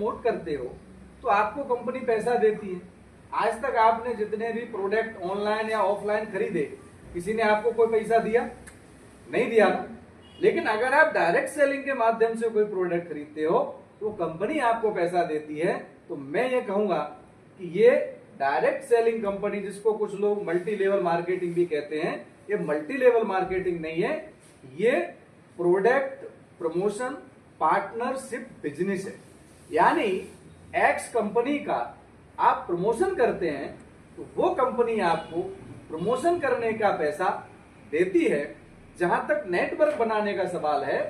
Promote करते हो तो आपको कंपनी पैसा देती है। आज तक आपने जितने भी प्रोडक्ट ऑनलाइन या ऑफलाइन खरीदे, किसी ने आपको कोई पैसा दिया? नहीं दिया ना। लेकिन अगर आप डायरेक्ट सेलिंग के माध्यम से कोई प्रोडक्ट खरीदते हो तो कंपनी आपको पैसा देती है। तो मैं ये कहूंगा कि ये डायरेक्ट सेलिंग कंपनी, जिसको कुछ लोग मल्टी लेवल मार्केटिंग भी कहते हैं, ये मल्टी लेवल मार्केटिंग नहीं है, ये प्रोडक्ट प्रमोशन पार्टनरशिप बिजनेस है। यानी एक्स कंपनी का आप प्रमोशन करते हैं तो वो कंपनी आपको प्रमोशन करने का पैसा देती है। जहां तक नेटवर्क बनाने का सवाल है,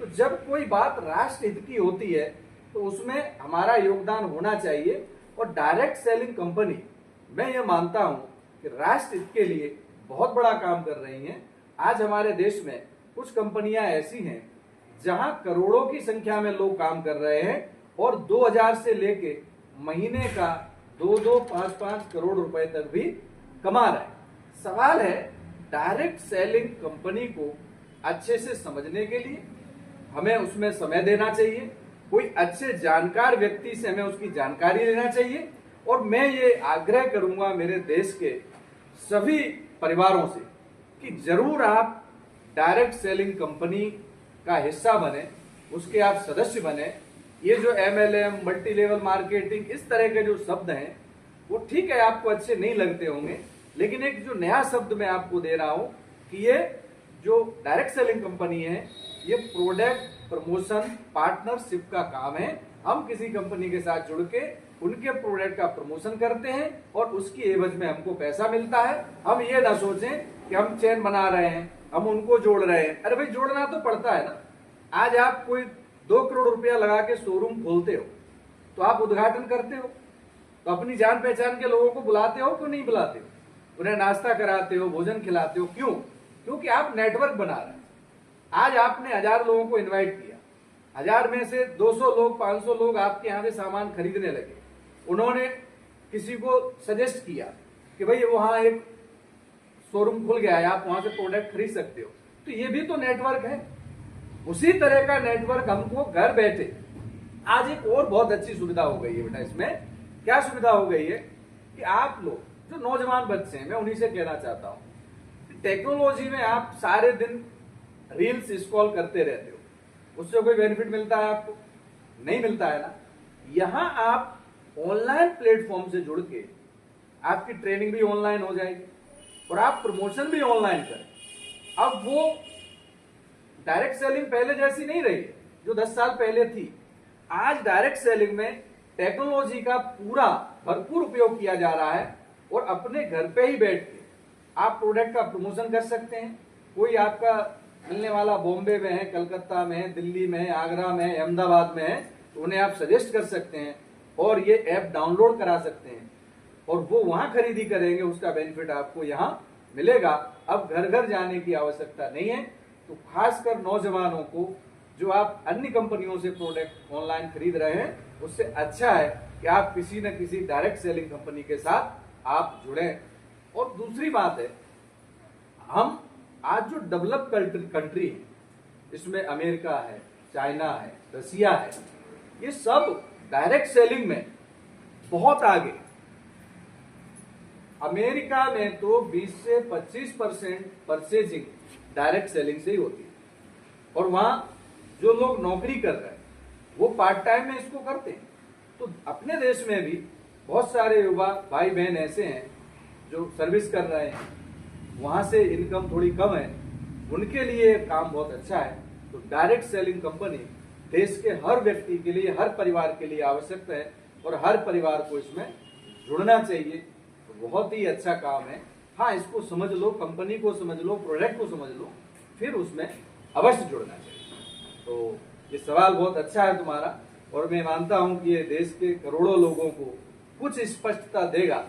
तो जब कोई बात राष्ट्र हित की होती है तो उसमें हमारा योगदान होना चाहिए। और डायरेक्ट सेलिंग कंपनी, मैं ये मानता हूं कि राष्ट्र हित के लिए बहुत बड़ा काम कर रही हैं। आज हमारे देश में कुछ कंपनियां ऐसी हैं जहां करोड़ों की संख्या में लोग काम कर रहे हैं और 2000 से लेके महीने का 2-2, 5-5 करोड़ रुपए तक भी कमा रहे हैं। सवाल है डायरेक्ट सेलिंग कंपनी को अच्छे से समझने के लिए हमें उसमें समय देना चाहिए, कोई अच्छे जानकार व्यक्ति से हमें उसकी जानकारी लेना चाहिए। और मैं ये आग्रह करूंगा मेरे देश के सभी परिवारों से कि जरूर आप डायरेक्ट सेलिंग कंपनी का हिस्सा बने, उसके आप सदस्य बने। ये जो MLM, मल्टी लेवल मार्केटिंग, इस तरह के जो शब्द हैं वो ठीक है, आपको अच्छे नहीं लगते होंगे, लेकिन एक जो नया शब्द मैं आपको दे रहा हूं कि ये जो डायरेक्ट सेलिंग कंपनी है, ये प्रोडक्ट प्रमोशन पार्टनरशिप का काम है। हम किसी कंपनी के साथ जुड़ के उनके प्रोडक्ट का प्रमोशन करते हैं और उसकी एवज में हमको पैसा मिलता है। हम ये ना सोचें कि हम चेन बना रहे हैं, हम उनको जोड़ रहे हैं। अरे भाई, जोड़ना तो पड़ता है ना। आज आप कोई 2 करोड़ रुपया लगा के शोरूम खोलते हो तो आप उद्घाटन करते हो, तो अपनी जान पहचान के लोगों को बुलाते हो, क्यों नहीं बुलाते हो? उन्हें नाश्ता कराते हो, भोजन खिलाते हो, क्यों? क्योंकि आप नेटवर्क बना रहे हैं। आज आपने 1000 लोगों को इनवाइट किया, 1000 में से 200 लोग, 500 लोग आपके यहाँ से सामान खरीदने लगे। उन्होंने किसी को सजेस्ट किया कि भाई वहां एक शोरूम खुल गया है, आप वहां से प्रोडक्ट खरीद सकते हो। तो ये भी तो नेटवर्क है। उसी तरह का नेटवर्क हमको घर बैठे, आज एक और बहुत अच्छी सुविधा हो गई है बेटा। इसमें क्या सुविधा हो गई है कि आप लोग जो नौजवान बच्चे हैं, मैं उन्हीं से कहना चाहता हूं, टेक्नोलॉजी में आप सारे दिन रील्स स्क्रॉल करते रहते हो, उससे कोई बेनिफिट मिलता है आपको? नहीं मिलता है ना। यहां आप ऑनलाइन प्लेटफॉर्म से जुड़ के आपकी ट्रेनिंग भी ऑनलाइन हो जाएगी और आप प्रमोशन भी ऑनलाइन करें। अब वो डायरेक्ट सेलिंग पहले जैसी नहीं रही है जो 10 साल पहले थी। आज डायरेक्ट सेलिंग में टेक्नोलॉजी का पूरा भरपूर उपयोग किया जा रहा है और अपने घर पे ही बैठ के आप प्रोडक्ट का प्रमोशन कर सकते हैं। कोई आपका मिलने वाला बॉम्बे में है, कलकत्ता में है, दिल्ली में है, आगरा में है, अहमदाबाद में है, तो उन्हें आप सजेस्ट कर सकते हैं और ये ऐप डाउनलोड करा सकते हैं और वो वहां खरीदी करेंगे, उसका बेनिफिट आपको यहाँ मिलेगा। अब घर घर जाने की आवश्यकता नहीं है। तो खासकर नौजवानों को, जो आप अन्य कंपनियों से प्रोडक्ट ऑनलाइन खरीद रहे हैं, उससे अच्छा है कि आप किसी न किसी डायरेक्ट सेलिंग कंपनी के साथ आप जुड़ें। और दूसरी बात है, हम आज जो डेवलप कंट्री है, इसमें अमेरिका है, चाइना है, रसिया है, ये सब डायरेक्ट सेलिंग में बहुत आगे। अमेरिका में तो 20 से 25% परचेजिंग डायरेक्ट सेलिंग से ही होती है और वहां जो लोग नौकरी कर रहे हैं वो पार्ट टाइम में इसको करते हैं। तो अपने देश में भी बहुत सारे युवा भाई बहन ऐसे हैं जो सर्विस कर रहे हैं, वहां से इनकम थोड़ी कम है, उनके लिए काम बहुत अच्छा है। तो डायरेक्ट सेलिंग कंपनी देश के हर व्यक्ति के लिए, हर परिवार के लिए आवश्यक है और हर परिवार को इसमें जुड़ना चाहिए। तो बहुत ही अच्छा काम है। हाँ, इसको समझ लो, कंपनी को समझ लो, प्रोडक्ट को समझ लो, फिर उसमें अवश्य जुड़ना चाहिए। तो ये सवाल बहुत अच्छा है तुम्हारा और मैं मानता हूं कि ये देश के करोड़ों लोगों को कुछ स्पष्टता देगा